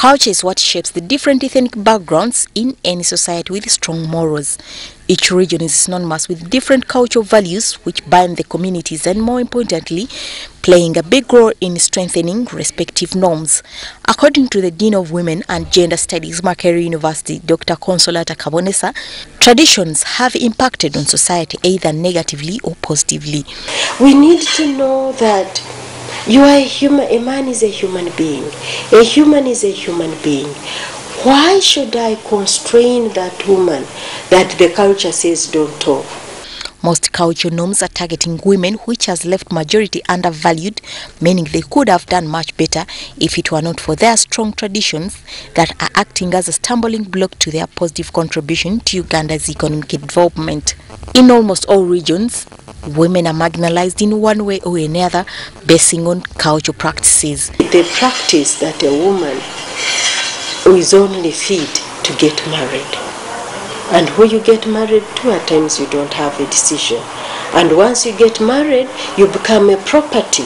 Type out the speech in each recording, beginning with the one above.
Culture is what shapes the different ethnic backgrounds in any society with strong morals. Each region is synonymous with different cultural values which bind the communities and, more importantly, playing a big role in strengthening respective norms. According to the Dean of Women and Gender Studies, Makerere University, Dr. Consolata Kabonesa, traditions have impacted on society either negatively or positively. We need to know that you are a human. A man is a human being. A human is a human being. Why should I constrain that woman that the culture says don't talk? Most cultural norms are targeting women, which has left majority undervalued, meaning they could have done much better if it were not for their strong traditions that are acting as a stumbling block to their positive contribution to Uganda's economic development. In almost all regions, women are marginalized in one way or another, basing on cultural practices. The practice that a woman is only fit to get married. And who you get married to, at times you don't have a decision. And once you get married, you become a property,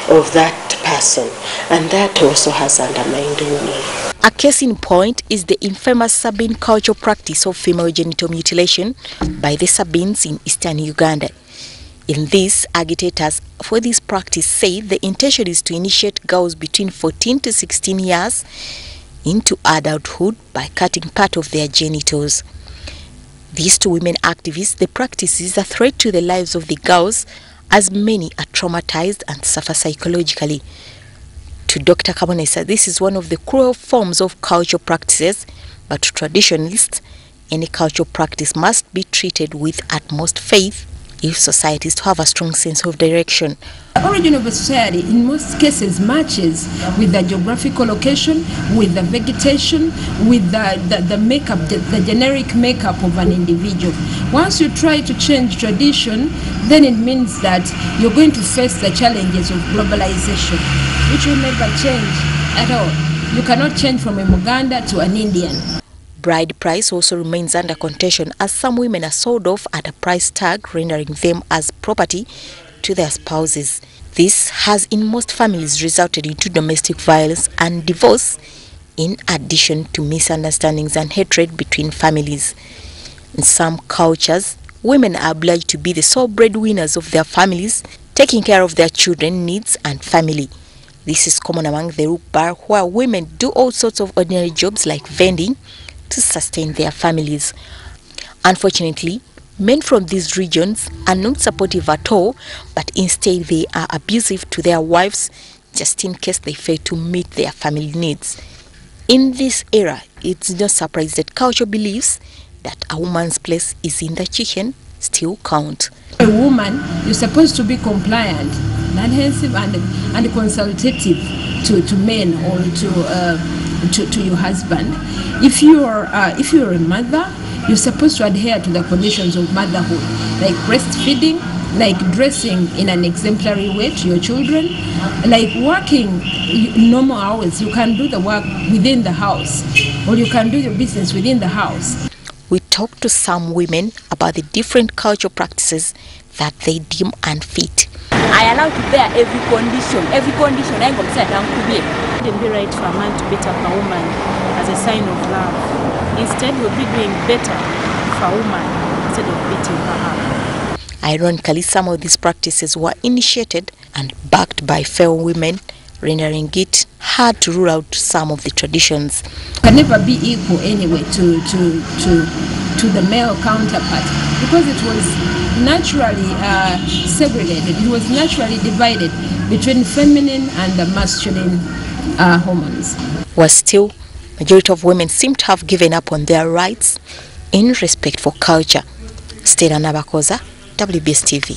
of that person. And that also has undermined women. A case in point is the infamous Sabine cultural practice of female genital mutilation by the Sabines in eastern Uganda. In this, agitators for this practice say the intention is to initiate girls between 14 to 16 years into adulthood by cutting part of their genitals. These two women activists, the practice is a threat to the lives of the girls, as many are traumatized and suffer psychologically. To Dr. Kabonesa, this is one of the cruel forms of cultural practices, but to traditionalists, any cultural practice must be treated with utmost faith if society is to have a strong sense of direction. The origin of a society in most cases matches with the geographical location, with the vegetation, with the makeup, the generic makeup of an individual. Once you try to change tradition, then it means that you're going to face the challenges of globalization, which will never change at all. You cannot change from a Muganda to an Indian. Bride price also remains under contention as some women are sold off at a price tag, rendering them as property to their spouses. This has in most families resulted into domestic violence and divorce, in addition to misunderstandings and hatred between families. In some cultures, women are obliged to be the sole breadwinners of their families, taking care of their children, needs and family. This is common among the Rukbar, where women do all sorts of ordinary jobs like vending to sustain their families. Unfortunately, men from these regions are not supportive at all, but instead they are abusive to their wives just in case they fail to meet their family needs. In this era, it's no surprise that culture believes that a woman's place is in the kitchen still count. A woman, you're supposed to be compliant, adhesive and consultative to men or to your husband. If you're a mother, you're supposed to adhere to the conditions of motherhood, like breastfeeding, like dressing in an exemplary way to your children, like working normal hours. You can do the work within the house, or you can do your business within the house. We talked to some women about the different cultural practices that they deem unfit. I allow to bear every condition. I am going to say it wouldn't be right for a man to beat up a woman as a sign of love. Instead, we'll be doing better for a woman instead of beating her up. Ironically, some of these practices were initiated and backed by fellow women, rendering it hard to rule out some of the traditions. Can never be equal anyway to the male counterpart, because it was naturally segregated. It was naturally divided between feminine and the masculine hormones. While still, majority of women seem to have given up on their rights in respect for culture. Stella Nabakooza, WBS TV.